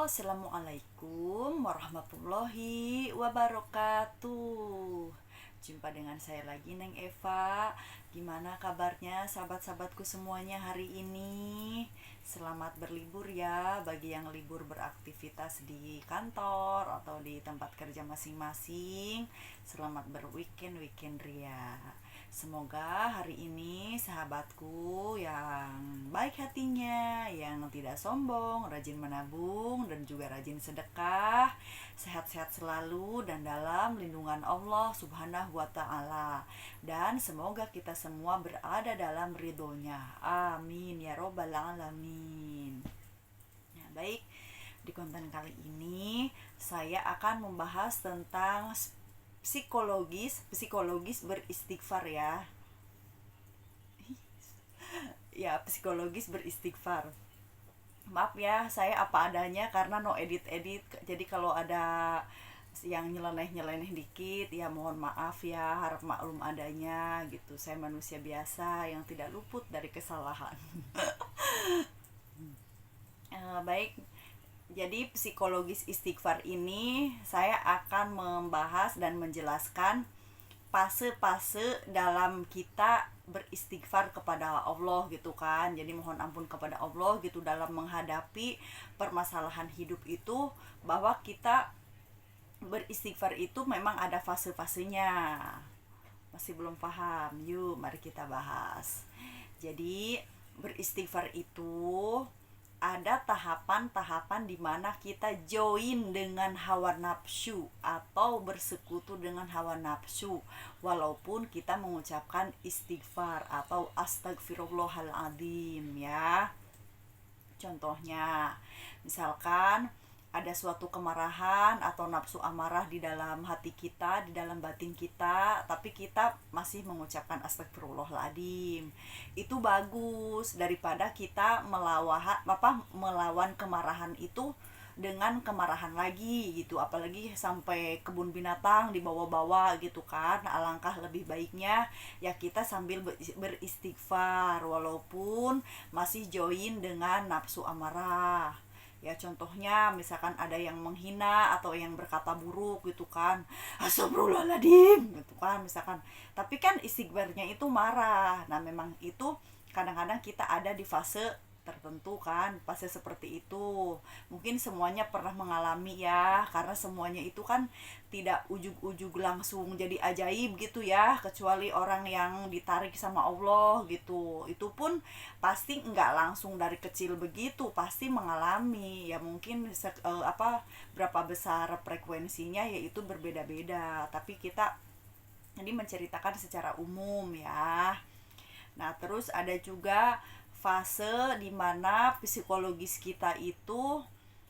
Assalamualaikum warahmatullahi wabarakatuh. Jumpa dengan saya lagi, Neng Eva. Gimana kabarnya sahabat-sahabatku semuanya hari ini? Selamat berlibur ya bagi yang libur beraktivitas di kantor atau di tempat kerja masing-masing. Selamat berweekend ria. Semoga hari ini sahabatku yang baik hatinya, yang tidak sombong, rajin menabung, dan juga rajin sedekah, sehat-sehat selalu dan dalam lindungan Allah Subhanahu wa Ta'ala. Dan semoga kita semua berada dalam ridhonya. Amin ya Robbal Alamin. Ya, baik, di konten kali ini saya akan membahas tentang psikologis beristighfar ya. Ya, psikologis beristighfar. Maaf ya, saya apa adanya karena no edit. Jadi kalau ada yang nyeleneh dikit ya mohon maaf ya, harap maklum adanya gitu. Saya manusia biasa yang tidak luput dari kesalahan. Baik, jadi psikologis istighfar ini saya akan membahas dan menjelaskan fase-fase dalam kita beristighfar kepada Allah gitu kan. Jadi mohon ampun kepada Allah gitu dalam menghadapi permasalahan hidup itu, bahwa kita beristighfar itu memang ada fase-fasenya. Masih belum paham? Yuk mari kita bahas. Jadi beristighfar itu ada tahapan-tahapan di mana kita join dengan hawa nafsu atau bersekutu dengan hawa nafsu walaupun kita mengucapkan istighfar atau astagfirullahaladzim ya. Contohnya, misalkan ada suatu kemarahan atau nafsu amarah di dalam hati kita, di dalam batin kita, tapi kita masih mengucapkan astagfirullahaladzim. Itu bagus daripada kita melawan kemarahan itu dengan kemarahan lagi gitu, apalagi sampai kebun binatang dibawa-bawa gitu kan. Alangkah lebih baiknya ya kita sambil beristighfar walaupun masih join dengan nafsu amarah. Ya contohnya misalkan ada yang menghina atau yang berkata buruk gitu kan, astagfirullahaladzim gitu kan misalkan, tapi kan istighfarnya itu marah. Nah memang itu kadang-kadang kita ada di fase tertentu kan, fase seperti itu. Mungkin semuanya pernah mengalami ya, karena semuanya itu kan tidak ujug-ujug langsung jadi ajaib gitu ya, kecuali orang yang ditarik sama Allah gitu. Itu pun pasti nggak langsung dari kecil begitu, pasti mengalami ya. Mungkin berapa besar frekuensinya yaitu berbeda-beda, tapi kita jadi menceritakan secara umum ya. Nah, terus ada juga fase dimana psikologis kita itu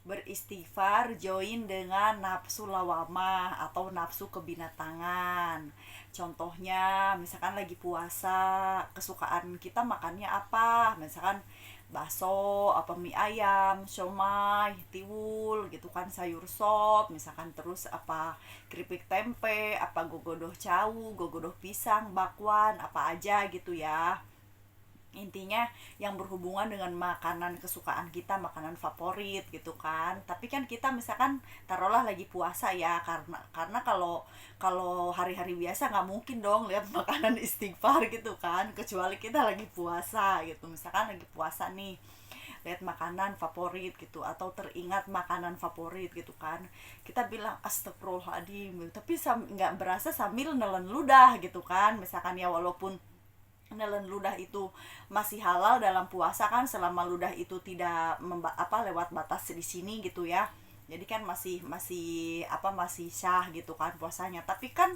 beristighfar join dengan nafsu lawamah atau nafsu kebinatangan. Contohnya misalkan lagi puasa, kesukaan kita makannya apa? Misalkan bakso, apa mie ayam, siomay, tiwul gitu kan, sayur sop, misalkan terus apa keripik tempe, apa gogodoh cawu, gogodoh pisang, bakwan, apa aja gitu ya. Intinya yang berhubungan dengan makanan kesukaan kita, makanan favorit gitu kan. Tapi kan kita misalkan taruhlah lagi puasa ya, karena kalau kalau hari-hari biasa nggak mungkin dong lihat makanan istighfar gitu kan, kecuali kita lagi puasa gitu. Misalkan lagi puasa nih, lihat makanan favorit gitu atau teringat makanan favorit gitu kan, kita bilang astagfirullahaladzim gitu, tapi nggak berasa sambil nelen ludah gitu kan. Misalkan ya walaupun nelen ludah itu masih halal dalam puasa kan, selama ludah itu tidak lewat batas di sini gitu ya. Jadi kan masih syah gitu kan puasanya. Tapi kan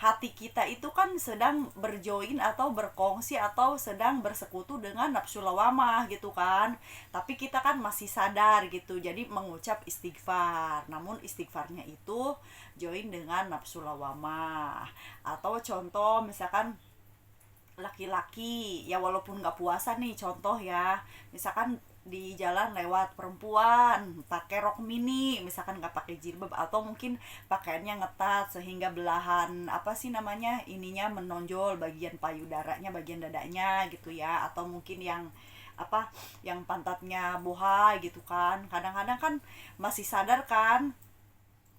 hati kita itu kan sedang berjoin atau berkongsi atau sedang bersekutu dengan nafsu lawamah gitu kan. Tapi kita kan masih sadar gitu. Jadi mengucap istighfar. Namun istighfarnya itu join dengan nafsu lawamah. Atau contoh misalkan laki-laki ya walaupun nggak puasa nih, contoh ya, misalkan di jalan lewat perempuan pakai rok mini, misalkan nggak pakai jilbab atau mungkin pakaiannya ngetat sehingga belahan apa sih namanya ininya menonjol, bagian payudaranya, bagian dadanya gitu ya, atau mungkin yang apa yang pantatnya bohai gitu kan, kadang-kadang kan masih sadar kan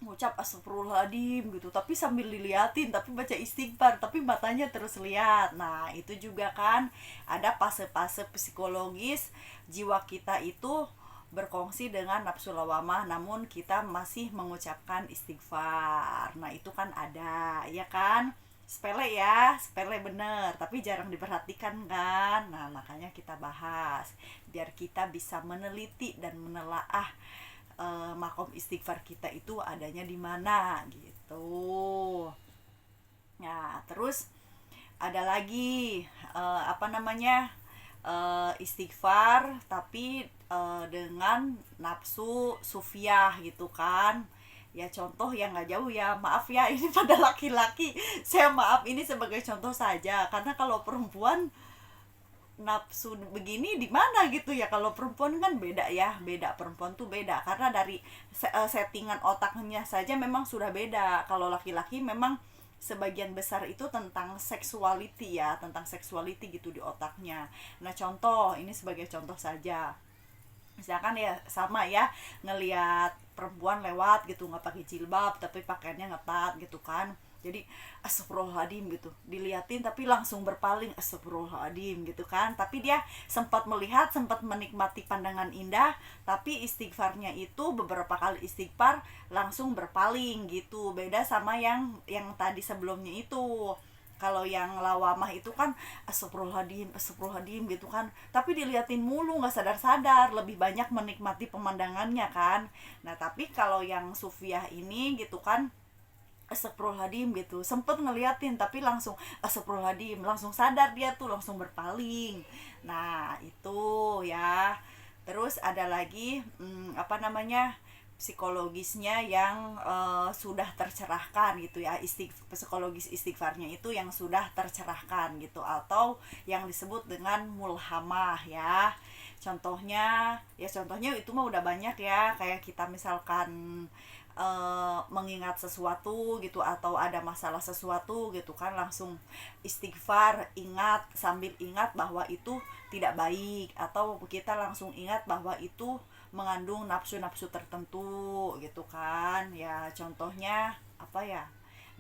ngucap astagfirullahaladzim gitu tapi sambil diliatin, tapi baca istighfar tapi matanya terus lihat. Nah itu juga kan ada fase-fase psikologis jiwa kita itu berkongsi dengan nafsu lawamah namun kita masih mengucapkan istighfar. Nah itu kan ada ya kan, sepele ya, sepele bener tapi jarang diperhatikan kan. Nah makanya kita bahas biar kita bisa meneliti dan menelaah makom istighfar kita itu adanya di mana gitu. Nah terus ada lagi apa namanya istighfar tapi dengan nafsu sufiah gitu kan. Ya contoh yang nggak jauh ya, maaf ya ini pada laki-laki, saya maaf ini sebagai contoh saja karena kalau perempuan nafsu begini di mana gitu ya. Kalau perempuan kan beda ya, beda, perempuan tuh beda karena dari settingan otaknya saja memang sudah beda. Kalau laki-laki memang sebagian besar itu tentang sexuality ya, tentang sexuality gitu di otaknya. Nah contoh ini sebagai contoh saja, misalkan ya sama ya, ngelihat perempuan lewat gitu nggak pakai jilbab tapi pakaiannya ngetat gitu kan, jadi astagfirullahaladzim gitu diliatin tapi langsung berpaling astagfirullahaladzim gitu kan, tapi dia sempat melihat, sempat menikmati pandangan indah tapi istighfarnya itu beberapa kali istighfar langsung berpaling gitu. Beda sama yang tadi sebelumnya itu. Kalau yang lawamah itu kan astagfirullahaladzim astagfirullahaladzim gitu kan tapi diliatin mulu nggak sadar-sadar, lebih banyak menikmati pemandangannya kan. Nah tapi kalau yang sufiah ini gitu kan astagfirullahaladzim gitu sempet ngeliatin tapi langsung astagfirullahaladzim, langsung sadar dia tuh langsung berpaling. Nah itu ya. Terus ada lagi apa namanya psikologisnya yang sudah tercerahkan gitu ya, psikologis istighfarnya itu yang sudah tercerahkan gitu atau yang disebut dengan mulhamah ya. Contohnya ya, contohnya itu mah udah banyak ya, kayak kita misalkan mengingat sesuatu gitu atau ada masalah sesuatu gitu kan langsung istighfar, ingat sambil ingat bahwa itu tidak baik, atau kita langsung ingat bahwa itu mengandung nafsu-nafsu tertentu gitu kan. Ya contohnya apa ya,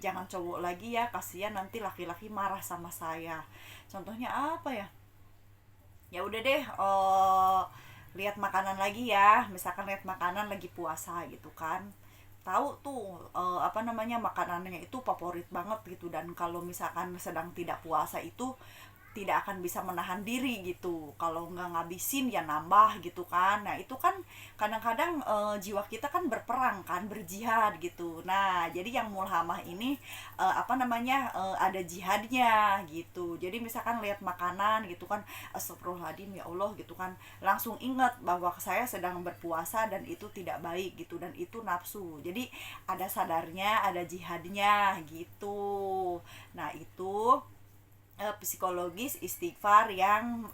jangan cowok lagi ya, kasihan nanti laki-laki marah sama saya. Contohnya apa ya, ya udah deh lihat makanan lagi ya, misalkan lihat makanan lagi puasa gitu kan, tahu tuh apa namanya makanannya itu favorit banget gitu, dan kalau misalkan sedang tidak puasa itu tidak akan bisa menahan diri gitu, kalau nggak ngabisin ya nambah gitu kan. Nah itu kan kadang-kadang jiwa kita kan berperang kan, berjihad gitu. Nah jadi yang mulhamah ini apa namanya ada jihadnya gitu. Jadi misalkan lihat makanan gitu kan astagfirullahaladzim ya Allah gitu kan, langsung ingat bahwa saya sedang berpuasa dan itu tidak baik gitu, dan itu nafsu. Jadi ada sadarnya, ada jihadnya gitu. Nah itu psikologis istighfar yang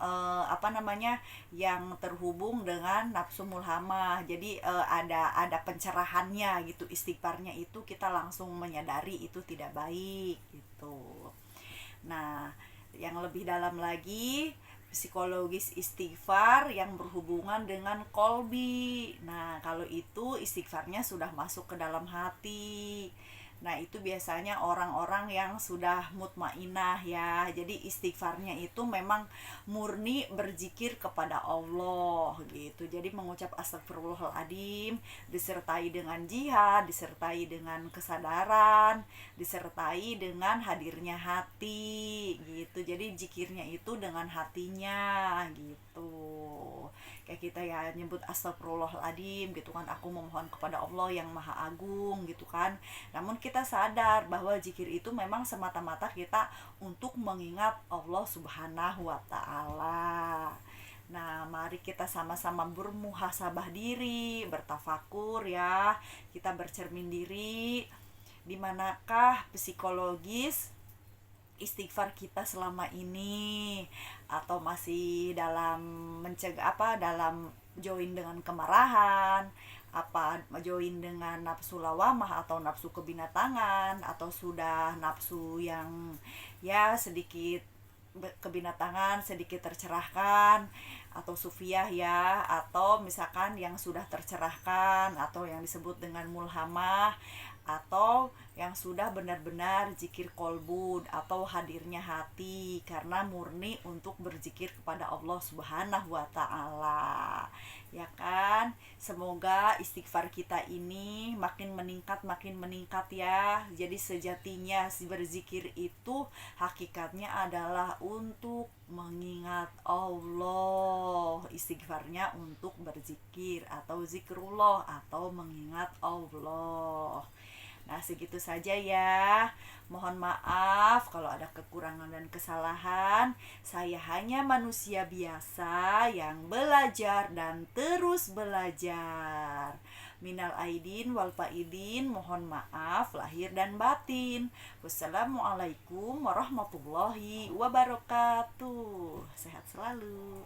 apa namanya yang terhubung dengan nafsu mulhamah. Jadi ada pencerahannya gitu, istighfarnya itu kita langsung menyadari itu tidak baik gitu. Nah yang lebih dalam lagi psikologis istighfar yang berhubungan dengan kolbi. Nah kalau itu istighfarnya sudah masuk ke dalam hati. Nah itu biasanya orang-orang yang sudah mutmainah ya. Jadi istighfarnya itu memang murni berzikir kepada Allah gitu. Jadi mengucap astagfirullahaladzim disertai dengan jihad, disertai dengan kesadaran, disertai dengan hadirnya hati gitu. Jadi zikirnya itu dengan hatinya gitu. Kayak kita ya nyebut astagfirullahaladzim gitu kan, aku memohon kepada Allah yang maha agung gitu kan. Namun kita sadar bahwa zikir itu memang semata-mata kita untuk mengingat Allah subhanahu wa ta'ala. Nah mari kita sama-sama bermuhasabah diri, bertafakur ya, kita bercermin diri di manakah psikologis istighfar kita selama ini, atau masih dalam mencegah apa, dalam join dengan kemarahan, apa join dengan nafsu lawamah atau nafsu kebinatangan, atau sudah nafsu yang ya sedikit kebinatangan sedikit tercerahkan, atau sufiah ya, atau misalkan yang sudah tercerahkan atau yang disebut dengan mulhamah, atau yang sudah benar-benar zikir kolbun atau hadirnya hati karena murni untuk berzikir kepada Allah Subhanahu wa taala. Ya kan? Semoga istighfar kita ini makin meningkat ya. Jadi sejatinya si berzikir itu hakikatnya adalah untuk mengingat Allah. Istighfarnya untuk berzikir atau zikrullah atau mengingat Allah. Nah, segitu saja ya. Mohon maaf kalau ada kekurangan dan kesalahan. Saya hanya manusia biasa yang belajar dan terus belajar. Minal aidin wal faidin, mohon maaf lahir dan batin. Wassalamualaikum warahmatullahi wabarakatuh. Sehat selalu.